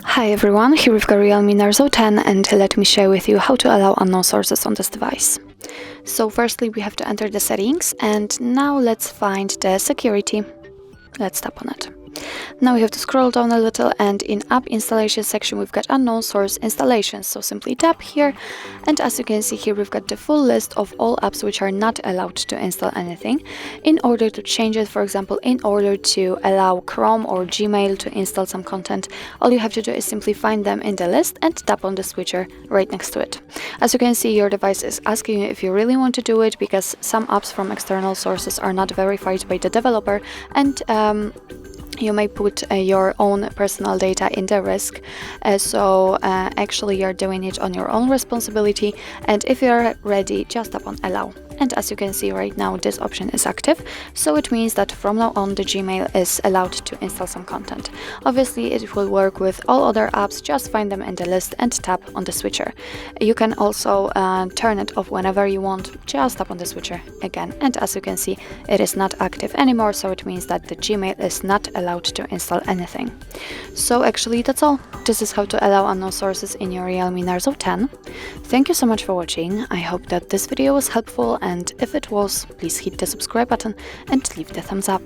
Hi everyone, here we've got REALME Narzo 10 and let me share with you how to allow unknown sources on this device. So firstly we have to enter the settings and now let's find the security. Let's tap on it. Now we have to scroll down a little and in app installation section we've got unknown source installations. So simply tap here and as you can see here we've got the full list of all apps which are not allowed to install anything. In order to change it, for example, in order to allow Chrome or Gmail to install some content, all you have to do is simply find them in the list and tap on the switcher right next to it. As you can see, your device is asking you if you really want to do it because some apps from external sources are not verified by the developer and you may put your own personal data in the risk, so actually you're doing it on your own responsibility, and if you're ready just tap on allow. And as you can see right now this option is active, so it means that from now on the Gmail is allowed to install some content. Obviously it will work with all other apps, just find them in the list and tap on the switcher. You can also turn it off whenever you want, just tap on the switcher again, and as you can see it is not active anymore, so it means that the Gmail is not allowed to install anything. So actually that's all. This is how to allow unknown sources in your REALME Narzo 10. Thank you so much for watching. I hope that this video was helpful, and if it was, please hit the subscribe button and leave the thumbs up.